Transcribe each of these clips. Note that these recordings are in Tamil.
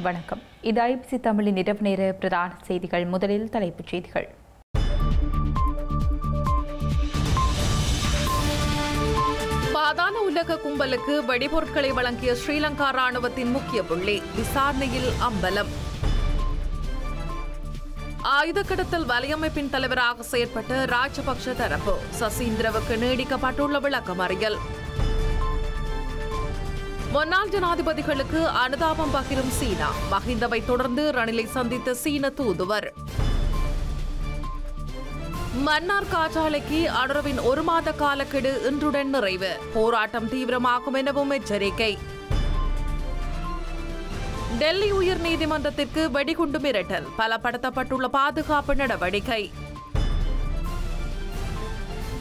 வணக்கம். இது ஐபிசி தமிழின் இரவு நேர பிரதான செய்திகள். முதலில் தலைப்புச் செய்திகள். பாதாள உலக கும்பலுக்கு வெடிபொருட்களை வழங்கிய ஸ்ரீலங்கா ராணுவத்தின் முக்கிய புள்ளி விசாரணையில் அம்பலம். ஆயுத கடத்தல் வலையமைப்பின் தலைவராக செயற்பட்ட ராஜபக்ஷ தரப்பு சசீந்திரவுக்கு நீடிக்கப்பட்டுள்ள விளக்கமறியல். முன்னாள் ஜனாதிபதிகளுக்கு அனுதாபம் பகிரும் சீனா. மஹிந்தவை தொடர்ந்து ரணிலை சந்தித்த சீன தூதுவர். மன்னார் காற்றாலைக்கு அனுரவின் 1 மாத காலக்கெடு இன்றுடன் நிறைவு. போராட்டம் தீவிரமாகும் எனவும் எச்சரிக்கை. டெல்லி உயர் நீதிமன்றத்திற்கு வெடிகுண்டு மிரட்டல். பலப்படுத்தப்பட்டுள்ள பாதுகாப்பு நடவடிக்கை.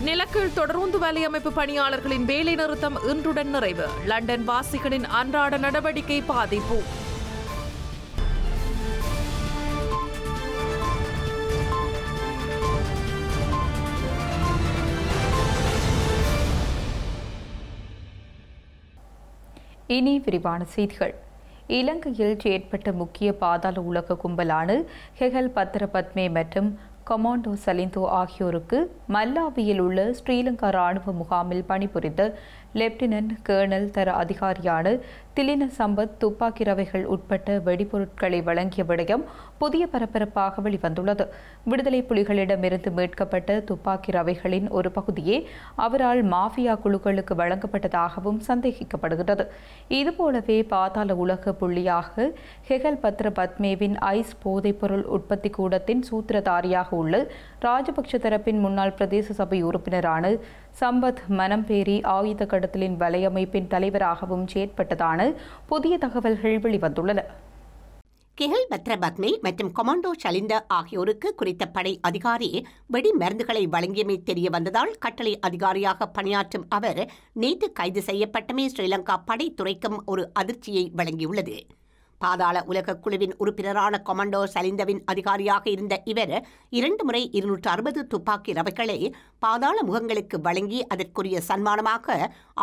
நிலக்கீழ் தொடர்ந்து வலையமைப்பு பணியாளர்களின் வேலை நிறுத்தம் இன்றுடன் நிறைவு. லண்டன் வாசிகளின் அன்றாட நடவடிக்கை பாதிப்பு. இனி விரிவான செய்திகள். இலங்கையில் ஏற்பட்ட முக்கிய பாதாள உலக கும்பலான ஹெகல் பத்ரபத்மே மற்றும் கொமாண்டோ சலிந்தோ ஆகியோருக்கு மல்லாவியில் உள்ள ஸ்ரீலங்கா ராணுவ முகாமில் பணிபுரிந்த லெப்டினன்ட் கேர்னல் தர அதிகாரியான திலின சம்பத் துப்பாக்கி ரவைகள் உட்பட்ட வெடிபொருட்களை வழங்கிய விடயம் புதிய பரபரப்பாக வெளிவந்துள்ளது. விடுதலை புலிகளிடமிருந்து மீட்கப்பட்ட துப்பாக்கி ரவைகளின் ஒரு பகுதியே அவரால் மாஃபியா குழுக்களுக்கு வழங்கப்பட்டதாகவும் சந்தேகிக்கப்படுகிறது. இதுபோலவே பாதாள உலக புள்ளியாக ஹெகல் பத்ர பத்மேவின் ஐஸ் போதைப்பொருள் உற்பத்தி கூடத்தின் சூத்திரதாரியாக உள்ள ராஜபக்ஷ தரப்பின் முன்னாள் பிரதேச சபை உறுப்பினரான சம்பத் மனம்பேரி ஆயுத கடத்தலின் வலையமைப்பின் தலைவராகவும் செயற்பட்டதான புதிய தகவல்கள் வெளிவந்துள்ளன. கெஹல் பத்ரபத்மே மற்றும் கொமாண்டோ சலிந்த ஆகியோருக்கு குறித்த படை அதிகாரி வெடி மருந்துகளை வழங்கியமை தெரிய வந்ததால் கட்டளை அதிகாரியாக பணியாற்றும் அவர் நேற்று கைது செய்யப்பட்டமே ஸ்ரீலங்கா படைத்துறைக்கும் ஒரு அதிர்ச்சியை வழங்கியுள்ளது. பாதாள உலக குழுவின் உறுப்பினரான கொமாண்டோ சலிந்தவின் அதிகாரியாக இருந்த இவர் 2 முறை 260 துப்பாக்கி ரவைகளை பாதாள முகங்களுக்கு வழங்கி அதற்குரிய சன்மானமாக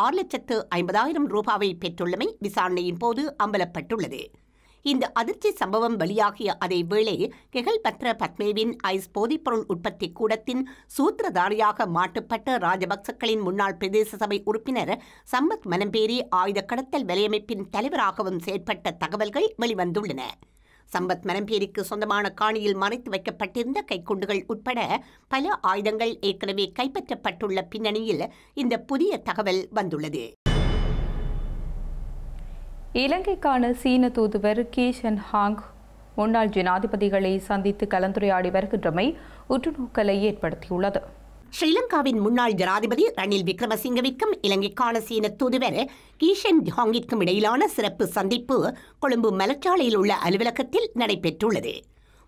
6,50,000 ரூபாவை பெற்றுள்ளமை விசாரணையின் போது அம்பலப்பட்டுள்ளது. இந்த அதிர்ச்சி சம்பவம் வெளியாகிய அதே வேளை கெஹல் பத்ர பத்மேவின் ஐஸ் போதைப்பொருள் உற்பத்தி கூடத்தின் சூத்திரதாரியாக மாற்றப்பட்ட ராஜபக்சக்களின் முன்னாள் பிரதேச சபை உறுப்பினர் சம்பத் மனம்பேரி ஆயுத கடத்தல் வலையமைப்பின் தலைவராகவும் செயற்பட்ட தகவல்கள் வெளிவந்துள்ளன. சம்பத் மனம்பேரிக்கு சொந்தமான காணியில் மறைத்து வைக்கப்பட்டிருந்த கைக்குண்டுகள் உட்பட பல ஆயுதங்கள் ஏற்கனவே கைப்பற்றப்பட்டுள்ள பின்னணியில் இந்த புதிய தகவல் வந்துள்ளது. இலங்கைக்கான சீன தூதுவர் கி ஷென் ஹாங் முன்னாள் ஜனாதிபதிகளை சந்தித்து கலந்துரையாடி வருகின்றமை உற்றுநோக்கலை ஏற்படுத்தியுள்ளது. ஸ்ரீலங்காவின் முன்னாள் ஜனாதிபதி ரணில் விக்ரமசிங்கவிற்கும் இலங்கைக்கான சீன தூதுவர் கி ஷென் ஹாங்கிற்கும் இடையிலான சிறப்பு சந்திப்பு கொழும்பு மலச்சாலையில் உள்ள அலுவலகத்தில் நடைபெற்றுள்ளது.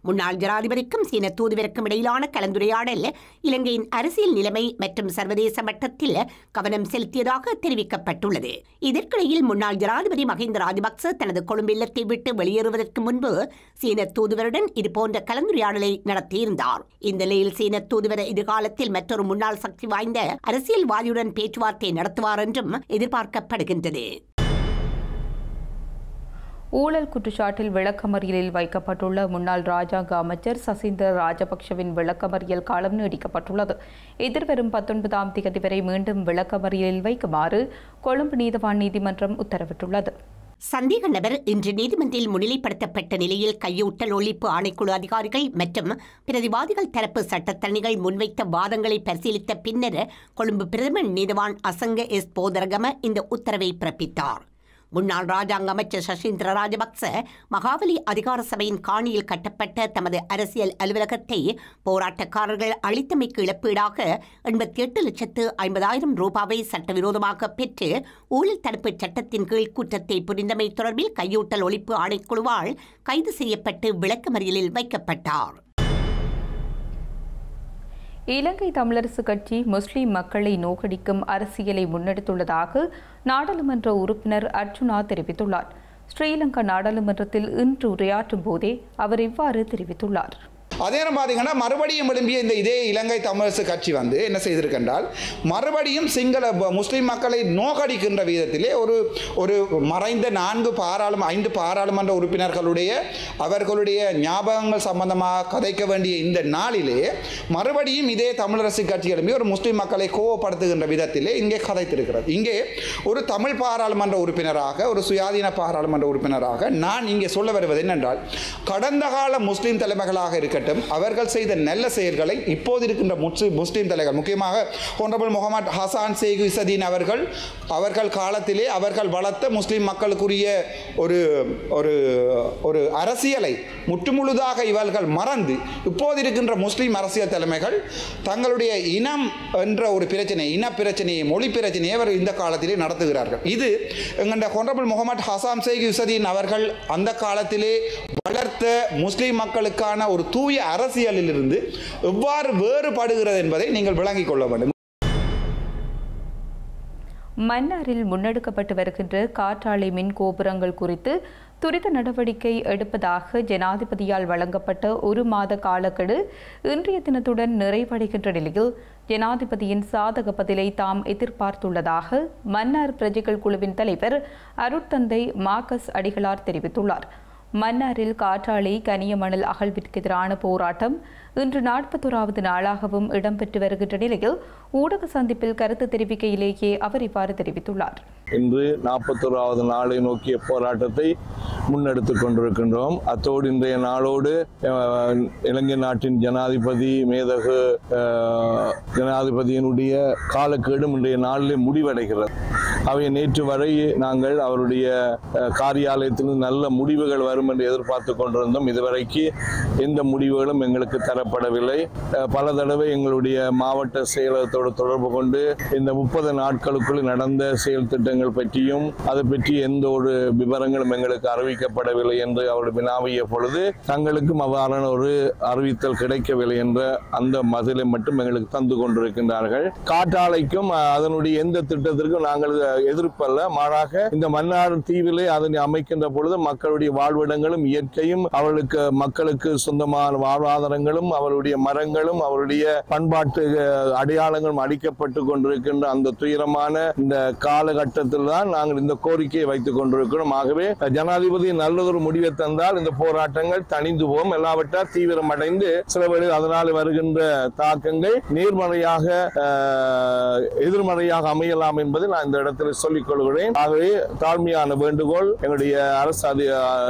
முன்னாள் ஜனாதிபதிக்கும் சீன தூதுவருக்கும் இடையிலான கலந்துரையாடல் இலங்கையின் அரசியல் நிலைமை மற்றும் சர்வதேச மட்டத்தில் கவனம் செலுத்தியதாக தெரிவிக்கப்பட்டுள்ளது. இதற்கிடையில் முன்னாள் ஜனாதிபதி மஹிந்த ராஜபக்ச தனது கொழும்பு இல்லத்தை விட்டு வெளியேறுவதற்கு முன்பு சீன தூதுவருடன் இதுபோன்ற கலந்துரையாடலை நடத்தியிருந்தார். இந்த நிலையில் சீன தூதுவர் எதிர்காலத்தில் மற்றொரு முன்னாள் சக்தி வாய்ந்த அரசியல்வாதியுடன் பேச்சுவார்த்தை நடத்துவார் என்றும் எதிர்பார்க்கப்படுகின்றது. ஊழல் குற்றச்சாட்டில் விளக்கமறியலில் வைக்கப்பட்டுள்ள முன்னாள் ராஜாங்க அமைச்சர் சசீந்திர ராஜபக்ஷவின் விளக்கமறியல் காலம் நீடிக்கப்பட்டுள்ளது. எதிர்வரும் 19ஆம் தேதி வரை மீண்டும் விளக்கமறியலில் வைக்குமாறு கொழும்பு நீதவான் நீதிமன்றம் உத்தரவிட்டுள்ளது. சந்தேக நபர் இன்று நீதிமன்றில் முன்னிலைப்படுத்தப்பட்ட நிலையில் கையூட்டல் ஒழிப்பு ஆணைக்குழு அதிகாரிகள் மற்றும் பிரதிவாதிகள் தரப்பு சட்டத்தரணிகள் முன்வைத்த வாதங்களை பரிசீலித்த பின்னர் கொழும்பு பிரதம நீதவான் அசங்க எஸ் போதரகம இந்த உத்தரவை பிறப்பித்தார். முன்னாள் ராஜாங்க அமைச்சர் சசீந்திர ராஜபக்ச மகாவலி அதிகார சபையின் காணியில் கட்டப்பட்ட தமது அரசியல் அலுவலகத்தை போராட்டக்காரர்கள் அளித்தமைக்கு இழப்பீடாக 88,50,000 ரூபாவை சட்டவிரோதமாக பெற்று ஊழல் தடுப்பு சட்டத்தின் கீழ் குற்றத்தை புரிந்தமை தொடர்பில் கையூட்டல் ஒழிப்பு ஆணைக்குழுவால் கைது செய்யப்பட்டு விளக்கமறியலில் வைக்கப்பட்டார். இலங்கை தமிழரசு கட்சி முஸ்லிம் மக்களை நோக்கடிக்கும் அரசியலை முன்னெடுத்துள்ளதாக நாடாளுமன்ற உறுப்பினர் அர்ச்சுனா தெரிவித்துள்ளார். ஸ்ரீலங்கா நாடாளுமன்றத்தில் இன்று உரையாற்றும் போதே அவர் இவ்வாறு தெரிவித்துள்ளார். அதே நேரம் பார்த்தீங்கன்னா மறுபடியும் எழும்பிய இதே இலங்கை தமிழரசு கட்சி வந்து என்ன செய்திருக்கின்றால் மறுபடியும் சிங்கள முஸ்லீம் மக்களை நோக்கடிக்கின்ற விதத்திலே ஒரு மறைந்த 5 பாராளுமன்ற உறுப்பினர்களுடைய அவர்களுடைய ஞாபகங்கள் சம்பந்தமாக கதைக்க வேண்டிய இந்த நாளிலே மறுபடியும் இதே தமிழரசு கட்சி எழுப்பி ஒரு முஸ்லீம் மக்களை கோவப்படுத்துகின்ற விதத்திலே இங்கே கதைத்திருக்கிறது. இங்கே ஒரு தமிழ் பாராளுமன்ற உறுப்பினராக ஒரு சுயாதீன பாராளுமன்ற உறுப்பினராக நான் இங்கே சொல்ல வருவது என்னென்றால் கடந்த கால முஸ்லீம் தலைமைகளாக இருக்கட்டும் அவர்கள் செய்த நல்ல செயல்களை இப்போது இருக்கின்ற முஸ்லீம் தலைவர் முக்கியமாக ஹோனரபிள் முகமது ஹசான் ஷேக் இசதீன் அவர்கள் காலத்திலே அவர்கள் வளர்த்த முஸ்லீம் மக்களுக்குரிய ஒரு அரசியலை முற்றுமுழுதாக இவர்கள் மறந்து இப்போது இருக்கின்ற முஸ்லீம் அரசியல் தலைமைகள் தங்களுடைய இனம் என்ற ஒரு பிரச்சனை இன பிரச்சனையை மொழி பிரச்சனையை அவர் இந்த காலத்திலே நடத்துகிறார்கள். இது எங்கள் ஹோனரபிள் முகமது ஹசான் ஷேக் இசதீன் அவர்கள் அந்த காலத்திலே வளர்த்த முஸ்லீம் மக்களுக்கான ஒரு தூய அரசியலிலிருந்து எவ்வாறு வேறுபடுகிறது என்பதை நீங்கள் விளங்கிக் கொள்ள வேண்டும். மன்னாரில் முன்னெடுக்கப்பட்டு வருகின்ற காற்றாலை மின் கோபுரங்கள் குறித்து துரித நடவடிக்கை எடுப்பதாக ஜனாதிபதியால் வழங்கப்பட்ட 1 மாத காலக்கெடு இன்றைய தினத்துடன் நிறைவடைகின்ற நிலையில் ஜனாதிபதியின் சாதக பதிலை தாம் எதிர்பார்த்துள்ளதாக மன்னார் பிரஜைகள் குழுவின் தலைவர் அருட்தந்தை மார்க்கஸ் அடிகளார் தெரிவித்துள்ளார். மன்னாரில் காற்றாலை கனிய மணல் அகழ்விற்கு எதிரான போராட்டம் இன்று 41வது நாளாகவும் இடம்பெற்று வருகின்ற நிலையில் ஊடக சந்திப்பில் கருத்து தெரிவிக்கையிலேயே அவர் இவ்வாறு தெரிவித்துள்ளார். இன்று 41வது நாளை நோக்கிய போராட்டத்தை முன்னெடுத்துக் கொண்டிருக்கின்றோம். அத்தோடு இன்றைய நாளோடு இலங்கை நாட்டின் ஜனாதிபதி மேதகு ஜனாதிபதியினுடைய காலக்கெடும் இன்றைய நாளிலே முடிவடைகிறது. அவை நேற்று வரை நாங்கள் அவருடைய காரியாலயத்திலிருந்து நல்ல முடிவுகள் வரும் என்று எதிர்பார்த்து கொண்டிருந்தோம். இதுவரைக்கு எந்த முடிவுகளும் எங்களுக்கு தரப்படவில்லை. பல தடவை எங்களுடைய மாவட்ட செயலகத்தோடு தொடர்பு கொண்டு இந்த 30 நாட்களுக்குள் நடந்த செயல் திட்டங்கள் பற்றியும் அதை பற்றி எந்த ஒரு விவரங்களும் எங்களுக்கு அறிவிக்கப்படவில்லை என்று அவர்கள் வினாவிய பொழுது தங்களுக்கும் அவ்வாறான ஒரு அறிவித்தல் கிடைக்கவில்லை என்ற அந்த மதிலை மட்டும் எங்களுக்கு தந்து கொண்டிருக்கின்றார்கள். காற்றாலைக்கும் அதனுடைய எந்த திட்டத்திற்கும் நாங்கள் எதிர்ப்பல்ல, மாறாக இந்த மன்னார் தீவிலே அதனை அமைக்கின்ற பொழுது மக்களுடைய வாழ்விடங்களும் இயற்கையும் அவர்களுக்கு மக்களுக்கு சொந்தமான வாழ்வாதாரங்களும் அவருடைய மரங்களும் அவருடைய பண்பாட்டு அடையாளங்களும் அளிக்கப்பட்டு கொண்டிருக்கின்ற அந்த துயரமான இந்த காலகட்டத்தில் தான் நாங்கள் இந்த கோரிக்கையை வைத்துக் கொண்டிருக்கிறோம். ஆகவே ஜனாதிபதி நல்லதொரு முடிவை தந்தால் இந்த போராட்டங்கள் தணிந்து போகும். எல்லாவற்றால் தீவிரம் அடைந்து சில வேளை அதனால் வருகின்ற தாக்கங்கள் நேர்மறையாக எதிர்மறையாக அமையலாம் என்பதை நான் இந்த இடத்தில் சொல்லிக் கொள்கிறேன். ஆகவே தாழ்மையான வேண்டுகோள் எங்களுடைய அரசு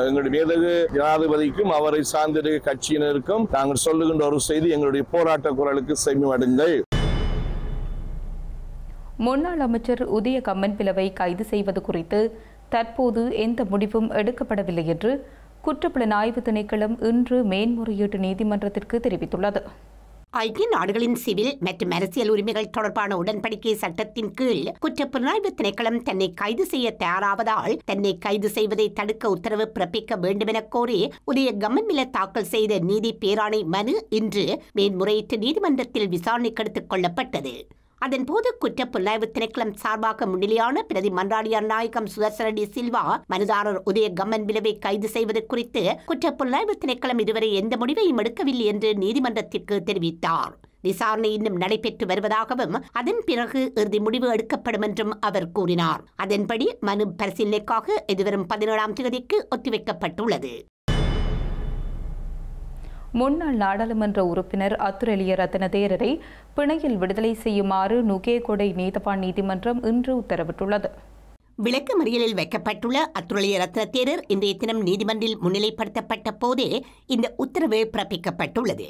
எங்களுடைய மேதகு ஜனாதிபதிக்கும் அவரை சார்ந்திருக்க கட்சியினருக்கும் நாங்கள் சொல்லுகின்ற ஒரு செய்தி, எங்களுடைய போராட்ட குரலுக்கு செவிமடுங்கள். முன்னாள் அமைச்சர் உதய கம்மன்பிலவை கைது செய்வது குறித்து தற்போது எந்த முடிவும் எடுக்கப்படவில்லை என்று குற்றப்புலனாய்வு திணைக்களம் இன்று மேன்முறையீட்டு நீதிமன்றத்திற்கு தெரிவித்துள்ளது. ஐக்கிய நாடுகளின் சிவில் மற்றும் அரசியல் உரிமைகள் தொடர்பான உடன்படிக்கை சட்டத்தின் கீழ் குற்றப்புலனாய்வு திணைக்களம் தன்னை கைது செய்ய தயாராவதால் தன்னை கைது செய்வதை தடுக்க உத்தரவு பிறப்பிக்க வேண்டும் என கோரி உதய கம்மன்பில தாக்கல் செய்த நீதி பேராணை மனு இன்று மேன்முறையீட்டு நீதிமன்றத்தில் விசாரணைக்கு எடுத்துக் கொள்ளப்பட்டது. அதன்போது குற்றப்புலனாய்வு திணைக்களம் சார்பாக முன்னிலையான பிரதி மன்றாடியார் நாயகம் சுதர்சன டி சில்வா மனுதாரர் உதய கம்மன்பிலவை கைது செய்வது குறித்து குற்றப்புலனாய்வு திணைக்களம் இதுவரை எந்த முடிவையும் எடுக்கவில்லை என்று நீதிமன்றத்திற்கு தெரிவித்தார். விசாரணை இன்னும் நடைபெற்று வருவதாகவும் அதன் பிறகு இறுதி முடிவு எடுக்கப்படும் என்றும் அவர் கூறினார். அதன்படி மனு பரிசீலனைக்காக எதிர்வரும் 17ஆம் தேதிக்கு ஒத்திவைக்கப்பட்டுள்ளது. முன்னாள் நாடாளுமன்ற உறுப்பினர் அத்துரலிய ரத்ன தேரரை பிணையில் விடுதலை செய்யுமாறு நுகேகொடை நீதவான் நீதிமன்றம் இன்று உத்தரவிட்டுள்ளது. விளக்கு மறியலில் வைக்கப்பட்டுள்ள அத்துரலிய ரத்ன தேரர் இன்றைய தினம் நீதிமன்றில் முன்னிலைப்படுத்தப்பட்ட போதே இந்த உத்தரவு பிறப்பிக்கப்பட்டுள்ளது.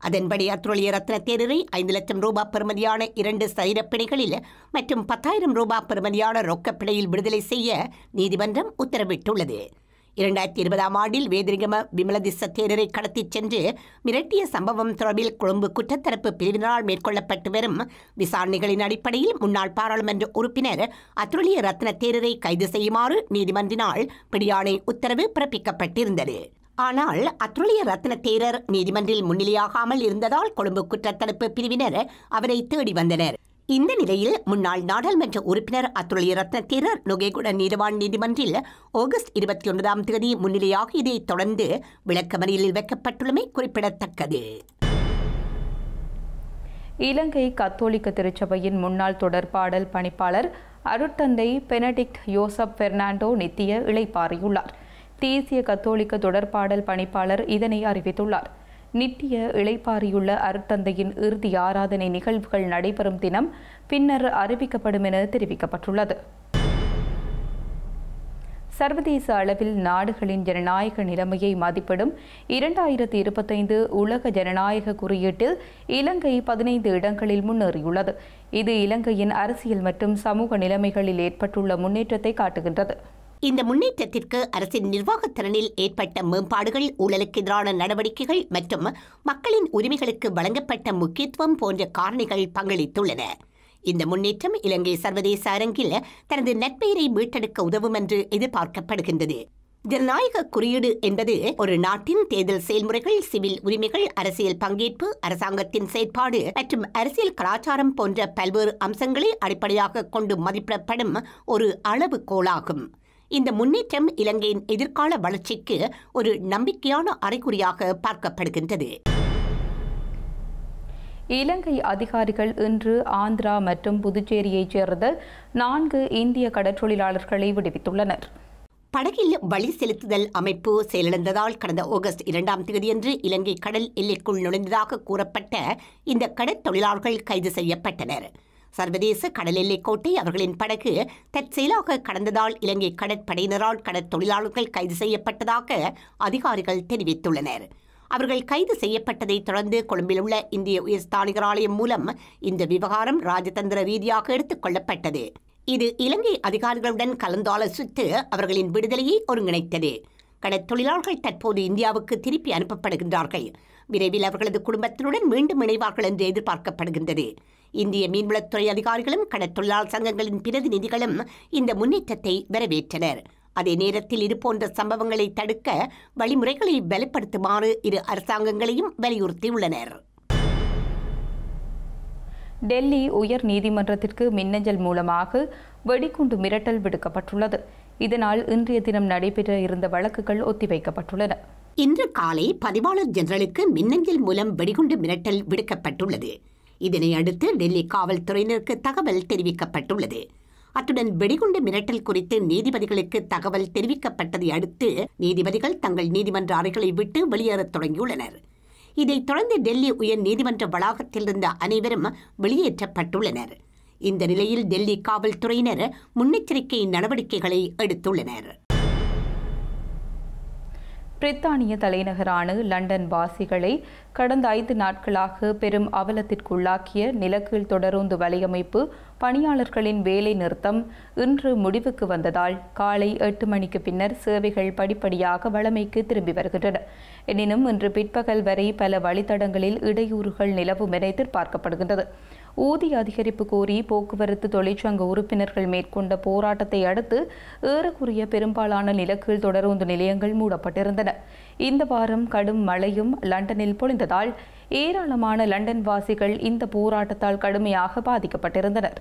அதன்படி அத்துரலிய ரத்ன தேரரை 5 லட்சம் ரூபாய் பெறுமதியான 2 சரீரப்பிணைகளில் மற்றும் 10,000 ரூபாய் பெறுமதியான ரொக்கப்பிணையில் விடுதலை செய்ய நீதிமன்றம் உத்தரவிட்டுள்ளது. 2020ஆம் ஆண்டில் வேதிரிகம விமலதிச தேரரை கடத்திச் சென்று மிரட்டிய சம்பவம் தொடர்பில் கொழும்பு குற்றத்தரப்பு பிரிவினரால் மேற்கொள்ளப்பட்டு வரும் விசாரணைகளின் அடிப்படையில் முன்னாள் பாராளுமன்ற உறுப்பினர் அத்துரலிய ரத்ன தேரரை கைது செய்யுமாறு நீதிமன்றினால் பிடியாணை உத்தரவு பிறப்பிக்கப்பட்டிருந்தது. ஆனால் அத்துரலிய ரத்ன தேரர் நீதிமன்றில் முன்னிலையாகாமல் இருந்ததால் கொழும்பு குற்றத்தடுப்பு பிரிவினர் அவரை தேடி வந்தனர். இந்த நிலையில் முன்னாள் நாடாளுமன்ற உறுப்பினர் அத்துலய ரத்ன தேரர் நுகேகுட நீதவான் நீதிமன்றில் ஆகஸ்ட் 29ஆம் தேதி முன்னிலையாகியதைத் தொடர்ந்து விளக்கமறியலில் வைக்கப்பட்டுள்ளமை குறிப்பிடத்தக்கது. இலங்கை கத்தோலிக்க திருச்சபையின் முன்னாள் தொடர்பாடல் பணிப்பாளர் அருட்தந்தை பெனடிக்ட் யோசப் பெர்னாண்டோ நித்திய இளைப்பாறியுள்ளார். தேசிய கத்தோலிக்க தொடர்பாடல் பணிப்பாளர் இதனை அறிவித்துள்ளார். நித்திய இளைப்பாறியுள்ள அருட்தந்தையின் இறுதி ஆராதனை நிகழ்வுகள் நடைபெறும் தினம் பின்னர் அறிவிக்கப்படும் என தெரிவிக்கப்பட்டுள்ளது. சர்வதேச அளவில் நாடுகளின் ஜனநாயக நிலைமையை மதிப்பிடும் 2025 உலக ஜனநாயக குறியீட்டில் இலங்கை 15 இடங்களில் முன்னேறியுள்ளது. இது இலங்கையின் அரசியல் மற்றும் சமூக நிலைமைகளில் ஏற்பட்டுள்ள முன்னேற்றத்தை காட்டுகின்றது. இந்த முன்னேற்றத்திற்கு அரசின் நிர்வாகத் திறனில் ஏற்பட்ட மேம்பாடுகள், ஊழலுக்கு எதிரான நடவடிக்கைகள் மற்றும் மக்களின் உரிமைகளுக்கு வழங்கப்பட்ட முக்கியத்துவம் போன்ற காரணிகள் பங்களித்துள்ளன. இந்த முன்னேற்றம் இலங்கை சர்வதேச அரங்கில் தனது நற்பெயரை மீட்டெடுக்க உதவும் என்று எதிர்பார்க்கப்படுகின்றது. ஜனநாயக குறியீடு என்பது ஒரு நாட்டின் தேர்தல் செயல்முறைகள், சிவில் உரிமைகள், அரசியல் பங்கேற்பு, அரசாங்கத்தின் செயற்பாடு மற்றும் அரசியல் கலாச்சாரம் போன்ற பல்வேறு அம்சங்களை அடிப்படையாக கொண்டு மதிப்பிடப்படும் ஒரு அளவுகோலாகும். இந்த முன்னேற்றம் இலங்கையின் எதிர்கால வளர்ச்சிக்கு ஒரு நம்பிக்கையான அறிகுறியாக பார்க்கப்படுகின்றது. இலங்கை அதிகாரிகள் இன்று ஆந்திரா மற்றும் புதுச்சேரியைச் சேர்ந்த 4 இந்திய கடற்றொழிலாளர்களை விடுவித்துள்ளனர். படகில் வழி செலுத்துதல் அமைப்பு செயலிழந்ததால் கடந்த ஆகஸ்ட் 2ஆம் தேதியன்று இலங்கை கடல் எல்லைக்குள் நுழைந்ததாக கூறப்பட்ட இந்த கடற்தொழிலாளர்கள் கைது செய்யப்பட்டனர். சர்வதேச கடல் எல்லை கோட்டை அவர்களின் படகு தற்செயலாக கடந்ததால் இலங்கை கடற்படையினரால் கடற்தொழிலாளர்கள் கைது செய்யப்பட்டதாக அதிகாரிகள் தெரிவித்துள்ளனர். அவர்கள் கைது செய்யப்பட்டதைத் தொடர்ந்து கொழும்பில் உள்ள இந்திய உயர்ஸ்தானிகர் ஆலயம் மூலம் இந்த விவகாரம் ராஜதந்திர ரீதியாக எடுத்துக் கொள்ளப்பட்டது. இது இலங்கை அதிகாரிகளுடன் கலந்தாலோசித்து அவர்களின் விடுதலையை ஒருங்கிணைத்தது. கடற்தொழிலாளர்கள் தற்போது இந்தியாவுக்கு திருப்பி அனுப்பப்படுகின்றார்கள். விரைவில் அவர்களது குடும்பத்தினுடன் மீண்டும் இணைவார்கள் என்று எதிர்பார்க்கப்படுகின்றது. இந்திய மீன்வளத்துறை அதிகாரிகளும் கடற்தொழிலாளர் சங்கங்களின் பிரதிநிதிகளும் இந்த முன்னேற்றத்தை வரவேற்றனர். அதே நேரத்தில் இதுபோன்ற சம்பவங்களை தடுக்க வழிமுறைகளை வலுப்படுத்துமாறு இரு அரசாங்கங்களையும் வலியுறுத்தியுள்ளனர். டெல்லி உயர் நீதிமன்றத்திற்கு மின்னஞ்சல் மூலமாக வெடிகுண்டு மிரட்டல் விடுக்கப்பட்டுள்ளது. இதனால் இன்றைய தினம் நடைபெற இருந்த வழக்குகள் ஒத்திவைக்கப்பட்டுள்ளன. இன்று காலை பதிவாளர் ஜெனரலுக்கு மின்னஞ்சல் மூலம் வெடிகுண்டு மிரட்டல் விடுக்கப்பட்டுள்ளது. இதனை அடுத்து டெல்லி காவல்துறையினருக்கு தகவல் தெரிவிக்கப்பட்டுள்ளது. அத்துடன் வெடிகுண்டு மிரட்டல் குறித்து நீதிபதிகளுக்கு தகவல் தெரிவிக்கப்பட்டதை அடுத்து நீதிபதிகள் தங்கள் நீதிமன்ற அறைகளை விட்டு வெளியேறத் தொடங்கியுள்ளனர். இதைத் தொடர்ந்து டெல்லி உயர் நீதிமன்ற வளாகத்தில் இருந்த அனைவரும் வெளியேற்றப்பட்டுள்ளனர். இந்த நிலையில் டெல்லி காவல்துறையினர் முன்னெச்சரிக்கை நடவடிக்கைகளை எடுத்துள்ளனர். பிரித்தானிய தலைநகரான லண்டன் வாசிகளை கடந்த 5 நாட்களாக பெரும் அவலத்திற்குள்ளாக்கிய நிலக்கீழ் தொடருந்து வலையமைப்பு பணியாளர்களின் வேலை நிறுத்தம் இன்று முடிவுக்கு வந்ததால் காலை 8 மணிக்கு பின்னர் சேவைகள் படிப்படியாக வழமைக்கு திரும்பி வருகின்றன. எனினும் இன்று பிற்பகல் வரை பல வழித்தடங்களில் இடையூறுகள் நிலவும் என எதிர்பார்க்கப்படுகின்றது. ஊதிய அதிகரிப்பு கோரி போக்குவரத்து தொழிற்சங்க உறுப்பினர்கள் மேற்கொண்ட போராட்டத்தை அடுத்து ஏறக்குறைய பெரும்பாலான நிலக்கீழ் தொடருந்து நிலையங்கள் மூடப்பட்டிருந்தன. இந்த வாரம் கடும் மழையும் லண்டனில் பொழிந்ததால் ஏராளமான லண்டன் வாசிகள் இந்த போராட்டத்தால் கடுமையாக பாதிக்கப்பட்டிருந்தனர்.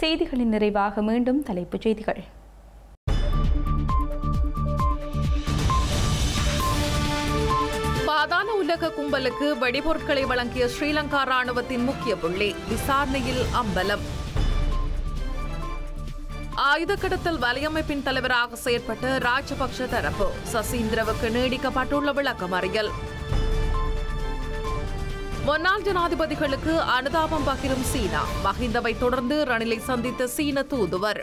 செய்திகளின் நிறைவாக மீண்டும் தலைப்புச் செய்திகள். பாதாள உலக கும்பலுக்கு வெடிபொருட்களை வழங்கிய ஸ்ரீலங்கா ராணுவத்தின் முக்கிய புள்ளி விசாரணையில் அம்பலம். ஆயுத கடத்தல் வலையமைப்பின் தலைவராக செயற்பட்ட ராஜபக்ஷ தரப்பு சசீந்திரவுக்கு நீடிக்கப்பட்டுள்ள விளக்கமறியல். முன்னாள் ஜனாதிபதிகளுக்கு அனுதாபம் பகிரும் சீனா, மஹிந்தவை தொடர்ந்து ரணிலை சந்தித்த சீன தூதுவர்.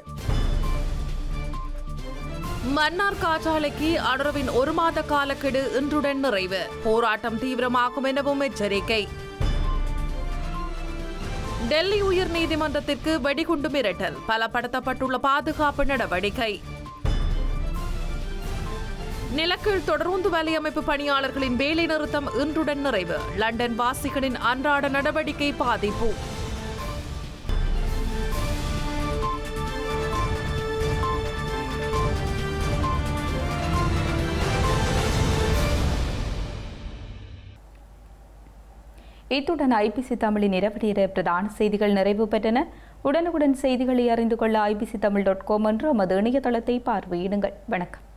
மன்னார் காற்றாலைக்கு அனுரவின் 1 மாத காலக்கெடு இன்றுடன் நிறைவு, போராட்டம் தீவிரமாகும் எனவும் எச்சரிக்கை. டெல்லி உயர் நீதிமன்றத்திற்கு வெடிகுண்டு மிரட்டல், பலப்படுத்தப்பட்டுள்ள பாதுகாப்பு நடவடிக்கை. நிலக்கீழ் தொடருந்து வலையமைப்பு பணியாளர்களின் வேலை நிறுத்தம் இன்றுடன் நிறைவு, லண்டன் வாசிகளின் அன்றாட நடவடிக்கை பாதிப்பு. இத்துடன் ஐபிசி தமிழின் இரவு நேர பிரதான செய்திகள் நிறைவு பெற்றன. உடனுக்குடன் செய்திகளை அறிந்து கொள்ள ibctamil.com என்ற நமது இணையதளத்தை பார்வையிடுங்கள். வணக்கம்.